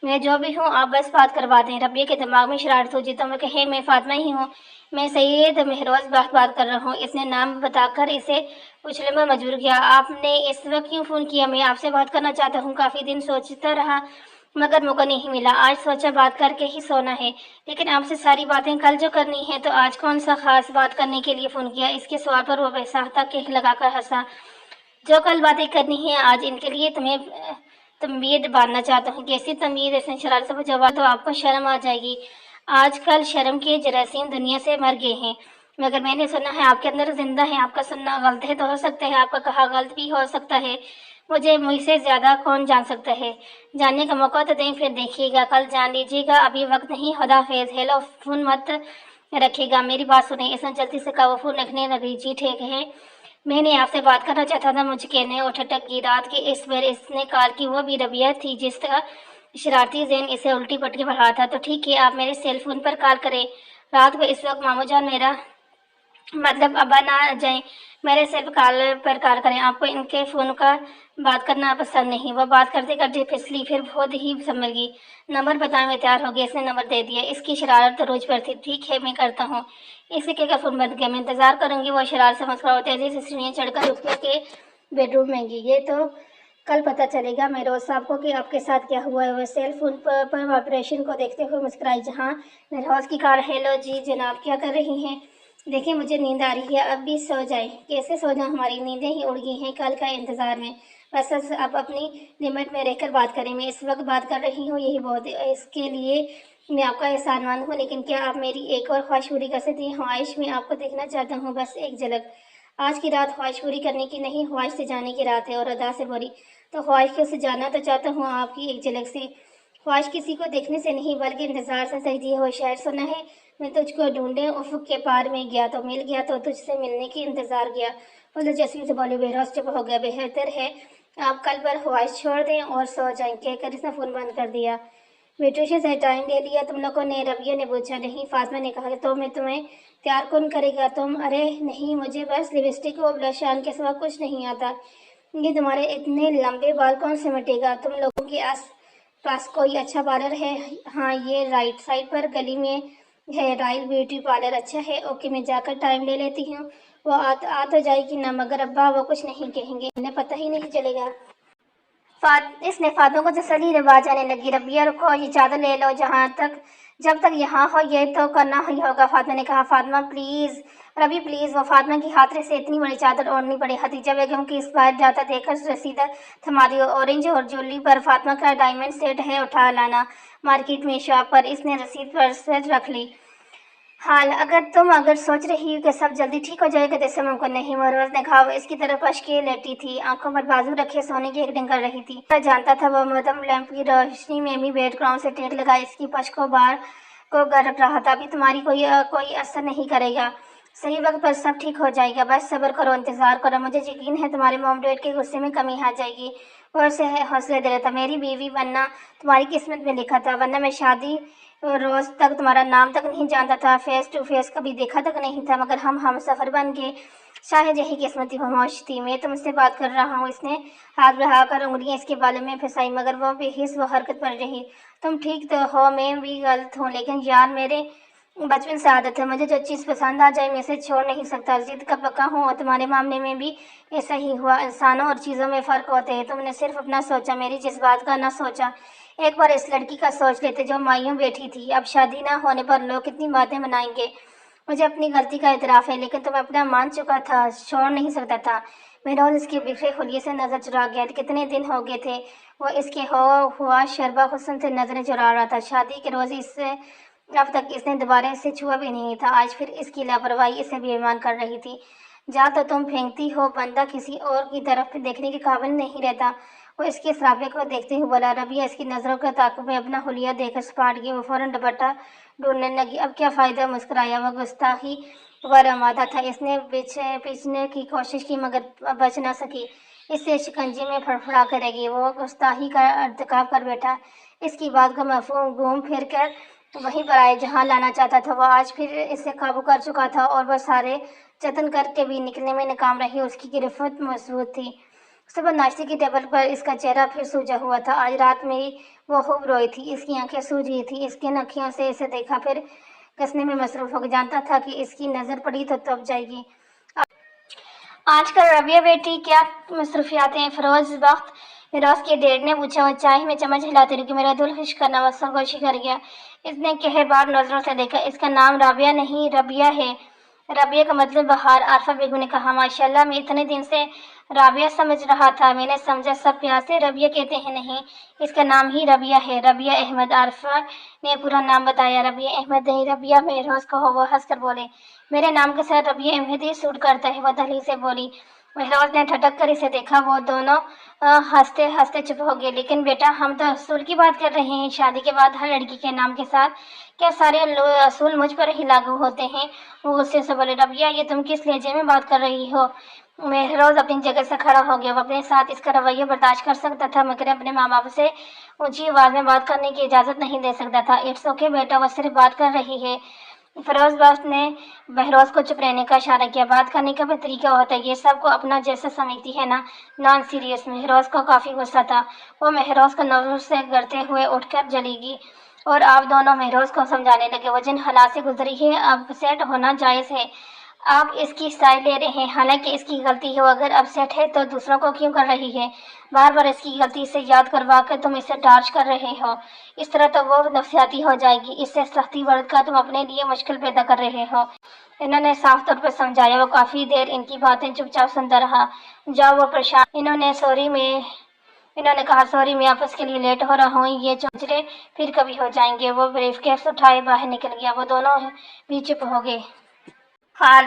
میں جو بھی ہوں، آپ بس بات کروا دیں۔ ربیہ کے دماغ میں شرارت ہوئی تو وہ کہے میں فاطمہ ہی ہوں، میں سید مہروز بات کر رہا ہوں۔ اس نے نام بتا کر اسے پوچھنے پر مجبور کیا۔ آپ نے اس وقت کیوں فون کیا؟ میں آپ سے بات کرنا چاہتا ہوں، کافی دن سوچتا رہا مگر موقع نہیں ملا، آج سوچا بات کر کے ہی سونا ہے، لیکن آپ سے ساری باتیں کل جو کرنی ہے تو آج کون سا خاص بات کرنے کے لیے فون کیا؟ اس کے سوال پر وہ بیساختہ کہہ لگا کر ہنسا۔ جو کل باتیں کرنی ہیں آج ان کے لیے تمہیں تمبید باندھنا چاہتا ہوں۔ کیسی تمبید؟ اس نے شرارت سے جواب تو آپ کو شرم آ جائے گی، آج کل شرم کے جراثیم دنیا سے مر گئے ہیں، مگر میں نے سنا ہے آپ کے اندر زندہ ہیں۔ آپ کا سننا غلط ہے تو ہو سکتا ہے آپ کا کہا غلط بھی ہو سکتا ہے، مجھ سے زیادہ کون جان سکتا ہے؟ جاننے کا موقع تو دیں، پھر دیکھیے گا، کل جان لیجیے گا، ابھی وقت نہیں۔ خدا حافظ۔ ہیلو، فون مت رکھیے گا، میری بات سنیں۔ اس نے جلدی سے کہا۔ وہ فون رکھنے لگی۔ جی ٹھیک ہے، میں نے آپ سے بات کرنا چاہتا تھا، مجھ کہنے اور ٹھٹک کی رات کے اس بار اس نے کال کی، وہ بھی ربیہ تھی جس کا شرارتی ذہن اسے الٹی پٹکی پڑھا تھا۔ تو ٹھیک ہے، آپ میرے سیل فون پر کال کریں رات کو اس وقت۔ مامو جان، میرا مطلب ابا نہ جائیں، میرے سیل پر کال کریں، آپ کو ان کے فون کا بات کرنا پسند نہیں۔ وہ بات کرتے کرتے پھسلی، پھر بہت ہی سنبھل گئی۔ نمبر بتائیں، میں تیار ہو گیا۔ اس نے نمبر دے دیا۔ اس کی شرارت روز پر تھی۔ ٹھیک ہے، میں کرتا ہوں۔ اسی کا فون بند کیا۔ میں انتظار کروں گی۔ وہ شرارت سے مسکرا اور تیزی سے سیڑھیاں چڑھ کر رقیہ کے بیڈ روم میں گئی۔ یہ تو کل پتہ چلے گا مہروز صاحب کو کہ آپ کے ساتھ کیا ہوا ہے۔ وہ سیل فون پر آپریشن کو دیکھتے ہوئے مسکرائی۔ جہاں مہروز کی کال۔ ہیلو جی جناب، کیا کر رہی ہیں؟ دیکھیں مجھے نیند آ رہی ہے، اب بھی سو جائیں۔ کیسے سو جاؤں، ہماری نیندیں ہی اڑ گئی ہیں کل کا انتظار میں۔ بس اب اپنی لمٹ میں رہ کر بات کریں، میں اس وقت بات کر رہی ہوں، یہی بہت ہے۔ اس کے لیے میں آپ کا احسان مند ہوں، لیکن کیا آپ میری ایک اور خواہش پوری کر سکتی ہیں؟ خواہش؟ میں آپ کو دیکھنا چاہتا ہوں، بس ایک جھلک۔ آج کی رات خواہش پوری کرنے کی نہیں، خواہش سے جانے کی رات ہے۔ اور ادا سے بولی، تو خواہش کیوں سے جانا تو چاہتا ہوں آپ کی ایک جھلک سے۔ خواہش کسی کو دیکھنے سے نہیں بلکہ انتظار سے سجتی ہے۔ وہ شعر سنا ہے، میں تجھ کو ڈھونڈے افق کے پار میں گیا تو مل گیا، تو تجھ سے ملنے کی انتظار گیا۔ وہ دلچسپی سے بولی۔ مہروز چپ ہو گیا۔ بہتر ہے آپ کل پر خواہش چھوڑ دیں اور سو جائیں، کہہ کر اس نے فون بند کر دیا۔ بیوٹیشین سے ٹائم لے لیا تم لوگوں نے؟ ربیہ نے پوچھا۔ نہیں، فاطمہ نے کہا۔ تو میں تمہیں تیار کون کرے گا؟ تم؟ ارے نہیں، مجھے بس لپسٹک اور بلش آن کے سوا کچھ نہیں آتا۔ یہ تمہارے اتنے لمبے بال کون سمیٹے گا؟ تم لوگوں کے آس پاس کوئی اچھا پارلر ہے؟ ہاں، یہ رائٹ سائڈ پر گلی میں ہے، رائل بیوٹی پارلر۔ اچھا ہے، اوکے، میں جا کر ٹائم لے لیتی ہوں۔ وہ آ تو جائے گی نا؟ مگر ابا وہ کچھ نہیں کہیں گے، انہیں پتہ ہی نہیں چلے گا۔ اس نے فاطمہ کو تسلی دے بات جانے لگی۔ ربیہ رکو، یہ چادر لے لو، جہاں تک जब तक यहाँ हो ये तो करना ही होगा। फातिमा ने कहा, फातिमा प्लीज़, रवि प्लीज़। वो फातिमा की हाथ से इतनी बड़ी चादर ओढ़नी पड़ी। खदीजा बेगम की इस बार जाता देखकर रसीदा थमा दी। ऑरेंज और ज्वेलरी पर फातिमा का डायमंड सेट है, उठा लाना मार्केट में शॉप पर। इसने रसीद पर से रख ली। हाल अगर सोच रही हो कि सब जल्दी ठीक हो जाएगा तो इससे मुमकिन नहीं। महरोज ने कहा। वो इसकी तरफ अश्के लेटी थी, आंखों पर बाजू रखे सोने की एक्टिंग कर रही थी। मैं जानता था वो मदम लैंप की रोशनी में भी बैकग्राउंड से टेक लगा इसकी पश को बार को गरक रहा था। अभी तुम्हारी कोई असर नहीं करेगा, सही वक्त पर सब ठीक हो जाएगा। बस सब्र करो, इंतजार करो। मुझे यकीन है तुम्हारे मॉम डैड के गुस्से में कमी आ जाएगी। और उसे हौसले दे रहा था, मेरी बीवी बनना तुम्हारी किस्मत में लिखा था, वरना मैं शादी रोज तक तुम्हारा नाम तक नहीं जानता था, फेस टू फेस कभी देखा तक नहीं था, मगर हम सफ़र बन गए। शायद यही किस्मती खामोश थी। मैं तुमसे बात कर रहा हूँ। इसने हाथ बढ़ाकर उंगलियां इसके बालों में फंसाई, मगर वो बेहिस वो हरकत पर रही। तुम ठीक तो हो, मैं भी गलत हूँ, लेकिन यार मेरे बचपन से आदत है, मुझे जो चीज़ पसंद आ जाए मैं इसे छोड़ नहीं सकता। जिद का पक्का हूँ और तुम्हारे मामले में भी ऐसा ही हुआ। इंसानों और चीज़ों में फ़र्क होते हैं। तुमने सिर्फ अपना सोचा, मेरी जज्बात का ना सोचा। एक बार इस लड़की का सोच लेते जो मायूं बैठी थी। अब शादी ना होने पर लोग कितनी बातें बनाएंगे। मुझे अपनी गलती का इतराफ़ है, लेकिन तुम्हें अपना मान चुका था, छोड़ नहीं सकता था। मैं रोज़ इसके बिखरे हुलिये से नज़र चुरा गया। कितने दिन हो गए थे वो इसके हुआ शरबा हुस्न से नज़रें चुरा रहा था। शादी के रोज़ इससे अब तक इसने दोबारा इसे छुआ भी नहीं था। आज फिर इसकी लापरवाही इसे बेईमान कर रही थी। जा तो तुम फेंकती हो, बंदा किसी और की तरफ देखने के काबिल नहीं रहता। वो इसके सरापे को देखते हुए बोला। रबिया इसकी नज़रों के ताक़ुब में अपना हुलिया देकर सपाट गई। वो फ़ौरन दुपट्टा ढूंढने लगी। अब क्या फ़ायदा, मुस्कुराया। वह गुस्ताखी पर आमादा था। इसने पीछने की कोशिश की मगर बच न सकी। इससे शिकंजे में फड़फड़ा करेगी। वो गुस्ताखी का अर्तकाब कर बैठा। इसकी बात का मफहूम घूम फिर कर वहीं पर आए जहाँ लाना चाहता था। वह आज फिर इसे काबू कर चुका था और वह सारे जतन करके भी निकलने में नाकाम रही। उसकी गिरफ्त मजबूत थी। सुबह नाश्ते की टेबल पर इसका चेहरा फिर सूजा हुआ था। आज रात में वो खूब रोई थी, इसकी आंखें सूज रही थी। इसके नखियों से इसे देखा फिर कसने में मसरूफ हो गया। जानता था कि इसकी नज़र पड़ी तो तब जाएगी। आजकल रबिया बेटी क्या मसरूफियातें हैं? फिरोज के डैड ने पूछा। वो चाय में चम्मच हिलाते रही कि मेरा दिल खुश करना बस सरगोशी कर गया। इसने कहरबार नजरों से देखा। इसका नाम राबिया नहीं रबिया है। रबिया का मतलब बहार। आरफा बेगम ने कहा। माशाल्लाह, मैं इतने दिन से राबिया समझ रहा था। मैंने समझा सब प्यार से रबिया कहते हैं। नहीं, इसका नाम ही रबिया है, रबिया अहमद। आरफा ने पूरा नाम बताया। रबिया अहमद नहीं, रबिया महरोज कहो। वो हंसकर बोले। मेरे नाम के साथ रबिया अहमद ही सूट करता है, वो दहलीज से बोली। महरोज ने ठटक कर इसे देखा। वो दोनों हंसते हंसते चुप हो गए। लेकिन बेटा, हम तो असूल की बात कर रहे हैं। शादी के बाद हर लड़की के नाम के साथ क्या सारे असूल मुझ पर ही लागू होते हैं? वो गुस्से से बोले। रबिया, ये तुम किस लहजे में बात कर रही हो? महरोज अपनी जगह से खड़ा हो गया। वो अपने साथ इसका रवैया बर्दाश्त कर सकता था, मगर अपने माँ बाप से ऊंची आवाज में बात करने की इजाज़त नहीं दे सकता था। इट्स ओके बेटा, वो सिर्फ बात कर रही है। फिरोज बास ने बहरोज को चुप रहने का इशारा किया। बात करने का भी तरीका होता है, ये सबको अपना जैसा समझती है ना, नॉन सीरियस। महरोज को काफ़ी गुस्सा था। वो महरोज को नजर से करते हुए उठकर चलेगी और आप दोनों महरोज को समझाने लगे। वो जिन हालात से गुजरी है अब सेट होना जायज़ है। आप इसकी साइड ले रहे हैं, हालांकि इसकी गलती है। वो अगर अपसेट है तो दूसरों को क्यों कर रही है? बार बार इसकी गलती से याद करवा कर तुम इसे टार्च कर रहे हो। इस तरह तो वो नफसियाती हो जाएगी। इससे सख्ती बरत कर तुम अपने लिए मुश्किल पैदा कर रहे हो। इन्होंने साफ तौर पर समझाया। वो काफ़ी देर इनकी बातें चुपचाप सुनता रहा। जाओ, वो परेशान। इन्होंने कहा, सॉरी, मैं ऑफिस के लिए लेट हो रहा हूँ, ये चौंचले फिर कभी हो जाएंगे। वो ब्रीफकेस उठाए बाहर निकल गया। वो दोनों भी चुप हो गए। हाल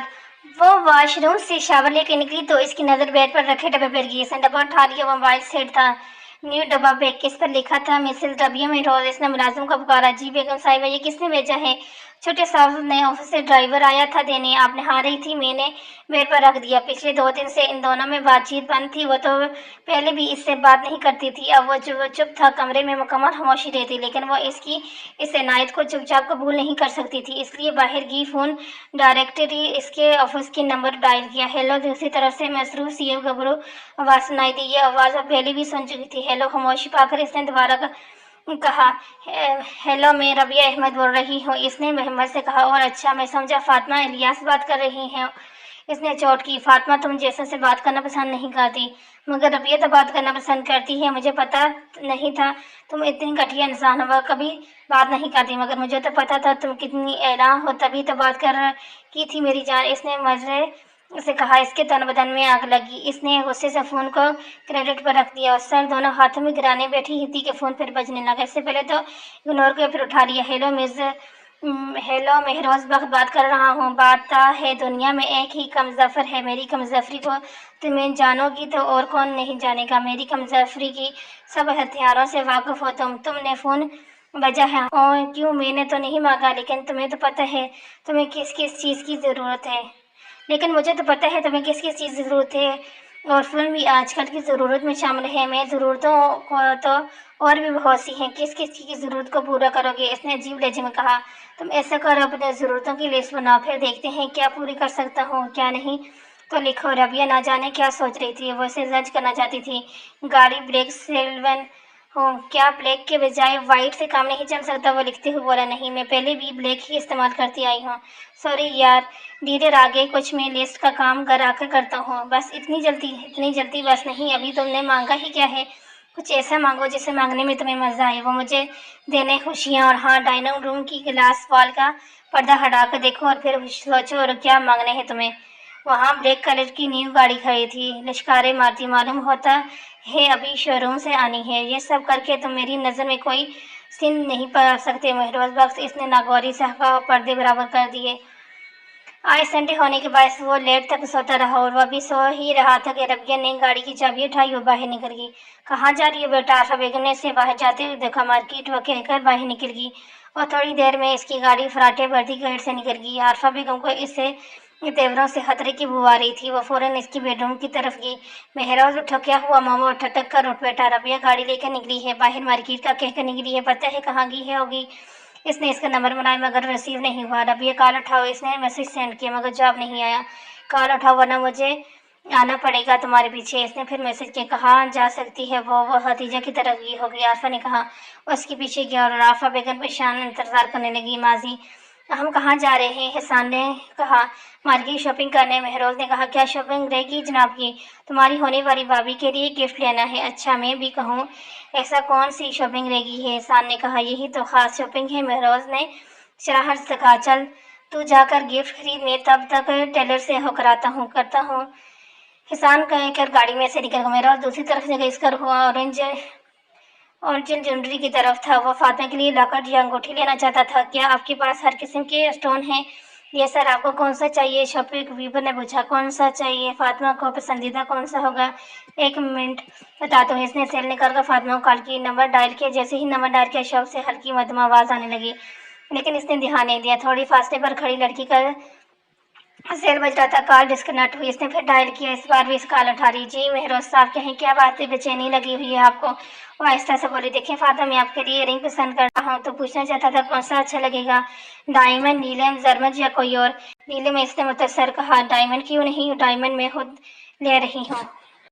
वो वॉशरूम से शावर लेके निकली तो इसकी नज़र बेड पर रखे डब्बे पर गई। इसने डब्बा उठा लिया। मोबाइल सेट था, न्यू डब्बा बैग। किस पर लिखा था? मिसेस रबिया महरोज। इसने मुलाजिम को पुकारा। जी बेगम साहिबा, ये किसने भेजा है? छोटे साहब ने ऑफिस से ड्राइवर आया था देने, आप नहा रही थी, मैंने बेड पर रख दिया। पिछले 2 दिन से इन दोनों में बातचीत बंद थी। वो तो पहले भी इससे बात नहीं करती थी। अब वो चुप था। कमरे में मुकम्मल खामोशी रहती, लेकिन वो इस इनायत को चुपचाप कबूल नहीं कर सकती थी। इसलिए बाहर गई, फ़ोन डायरेक्टरी इसके ऑफिस के नंबर डायल किया। हेलो। दूसरी तरफ से मसरूफ सीए घबरू आवाज़ सुनाई दी। ये आवाज़ अब पहले भी सुन चुकी थी। हेलो। खामोशी पाकर इसने दोबारा कहा, हेलो, मैं रबिया अहमद बोल रही हूँ। इसने मोहम्मद से कहा। और अच्छा, मैं समझा फातिमा इलियास बात कर रही हैं। اس نے چوٹ کی، فاطمہ تم جیسے سے بات کرنا پسند نہیں کرتی، مگر ربیہ تو بات کرنا پسند کرتی ہے، مجھے پتا نہیں تھا تم اتنی گھٹیا انسان ہو، کبھی بات نہیں کرتی، مگر مجھے تو پتا تھا تم کتنی اعلان ہو، تبھی تو بات کر کی تھی میری جان۔ اس نے مزے سے کہا۔ اس کے تن بدن میں آگ لگی، اس نے غصے سے فون کو کریڈٹ پر رکھ دیا اور سر دونوں ہاتھوں میں گرانے بیٹھی ہی تھی کہ فون پھر بجنے لگا۔ اس سے پہلے تو اگنور کیا پھر اٹھا لیا۔ ہیلو مہروز بخت بات کر رہا ہوں، بات ہے دنیا میں ایک ہی کم ظفر ہے، میری کم ظفری کو تمہیں جانو گی تو اور کون نہیں جانے گا، میری کم ظفری کی سب ہتھیاروں سے واقف ہو تم نے فون بجا ہے، کیوں؟ میں نے تو نہیں مانگا، لیکن تمہیں تو پتہ ہے تمہیں کس کس چیز کی ضرورت ہے، لیکن مجھے تو پتہ ہے تمہیں کس کس چیز کی ضرورت ہے، اور فون بھی آج کل کی ضرورت میں شامل ہے، میں ضرورتوں کو تو اور بھی بہت سی ہیں، کس کس چیز کی ضرورت کو پورا کرو گے؟ اس نے عجیب لہجے میں کہا۔ تم ایسا کرو، اپنے ضرورتوں کی لسٹ بناؤ، پھر دیکھتے ہیں کیا پوری کر سکتا ہوں کیا نہیں تو لکھو۔ ربیہ نہ جانے کیا سوچ رہی تھی، وہ اسے جج کرنا چاہتی تھی۔ گاڑی بلیک سلون ہو، کیا بلیک کے بجائے وائٹ سے کام نہیں چل سکتا؟ وہ لکھتے ہوئے بولا۔ نہیں، میں پہلے بھی بلیک ہی استعمال کرتی آئی ہوں، سوری یار، ڈیلر آگے کچھ میں لسٹ کا کام گھر آ کر کرتا ہوں، بس اتنی جلدی بس نہیں، ابھی تم نے مانگا ہی کیا ہے؟ کچھ ایسا مانگو جسے مانگنے میں تمہیں مزہ آئے، وہ مجھے دینے خوشیاں، اور ہاں، ڈائننگ روم کی گلاس وال کا پردہ ہٹا کر دیکھو اور پھر سوچو اور کیا مانگنے ہیں تمہیں۔ وہاں بلیک کلر کی نیو گاڑی کھڑی تھی، لشکاریں مارتی، معلوم ہوتا ہے ابھی شو روم سے آنی ہے، یہ سب کر کے تم میری نظر میں کوئی سن نہیں پا سکتے مہروز بخت۔ اس نے ناگواری سے پردے برابر کر دیے۔ آج سنڈے ہونے کے باعث وہ لیٹ تک سوتا رہا، اور وہ ابھی سو ہی رہا تھا کہ ربیہ نے گاڑی کی چابی اٹھائی اور باہر نکل گئی۔ کہاں جا رہی ہو بیٹا؟ عارفہ بیگم نے اسے باہر جاتے ہوئے دیکھا، مارکیٹ، وہ کہہ کر باہر نکل گئی، اور تھوڑی دیر میں اس کی گاڑی فراٹے بھرتی گیٹ سے نکل گئی۔ عارفہ بیگم کو اس سے تیوروں سے خطرے کی بو آ رہی تھی، وہ فوراً اس کی بیڈ روم کی طرف گئی۔ مہروز اٹھو، کیا ہوا ماما؟ وہ ٹھٹک کر اٹھ بیٹھا۔ ربیہ گاڑی لے کر نکلی ہے باہر، مارکیٹ کا کہہ کر نکلی ہے، پتہ ہے کہاں گئی ہوگی؟ اس نے اس کا نمبر بنایا مگر ریسیو نہیں ہوا۔ ربیہ کال اٹھاؤ، اس نے میسج سینڈ کیا مگر جواب نہیں آیا۔ کال اٹھاؤ ورنہ مجھے آنا پڑے گا تمہارے پیچھے، اس نے پھر میسج کیا۔ کہاں جا سکتی ہے وہ خدیجہ کی طرف گئی ہوگی، عارفہ نے کہا۔ اس کے پیچھے گیا اور عارفہ بیگم پریشان انتظار کرنے لگی۔ ماضی، ہم کہاں جا رہے ہیں؟ حسان نے کہا۔ مارکیٹ شاپنگ کرنے۔ مہروز نے کہا۔ کیا شاپنگ رہے گی جناب کی؟ تمہاری ہونے والی بھابھی کے لیے گفٹ لینا ہے۔ اچھا، میں بھی کہوں، ایسا کون سی شاپنگ رہے گی ہے؟ حسان نے کہا۔ یہی تو خاص شاپنگ ہے، مہروز نے شراہٹ سے کہا۔ چل تو جا کر گفٹ خرید، میں تب تک ٹیلر سے ہو کر آتا ہوں کرتا ہوں، حسان کہہ کر گاڑی میں سے نکل گیا۔ مہروز دوسری طرف سے گھس کر ہوا اورنجل جیولری کی طرف تھا، وہ فاطمہ کے لیے لاکٹ یا انگوٹھی لینا چاہتا تھا۔ کیا آپ کے پاس ہر قسم کے اسٹون ہیں؟ یس سر، آپ کو کون سا چاہیے؟ شاپ کیپر نے پوچھا۔ کون سا چاہیے؟ فاطمہ کو پسندیدہ کون سا ہوگا؟ ایک منٹ بتاتا ہوں۔ اس نے سیل نکال کر فاطمہ کو کال کی، نمبر ڈائل کیا۔ جیسے ہی نمبر ڈائل کیا، شاپ سے ہلکی مدھم آواز آنے لگی، لیکن اس نے دھیان نہیں دیا۔ تھوڑی فاصلے پر کھڑی لڑکی کا سیل بج رہا تھا۔ کال ڈسکنیکٹ ہوئی۔ اس نے پھر ڈائل کیا، اس بار بھی اس کال اٹھا رہی۔ جی مہروز صاحب کہیں، کیا بات ہے؟ بے چینی لگی ہوئی ہے آپ کو؟ وہ آہستہ سے بولی۔ دیکھیں فاطمہ، میں آپ کے لیے رنگ پسند کرتا ہوں تو پوچھنا چاہتا تھا کون سا اچھا لگے گا، ڈائمنڈ، نیلم، زرمج یا کوئی اور؟ نیلم، اس نے متاثر کہا۔ ڈائمنڈ کیوں نہیں؟ ڈائمنڈ میں خود لے رہی ہوں۔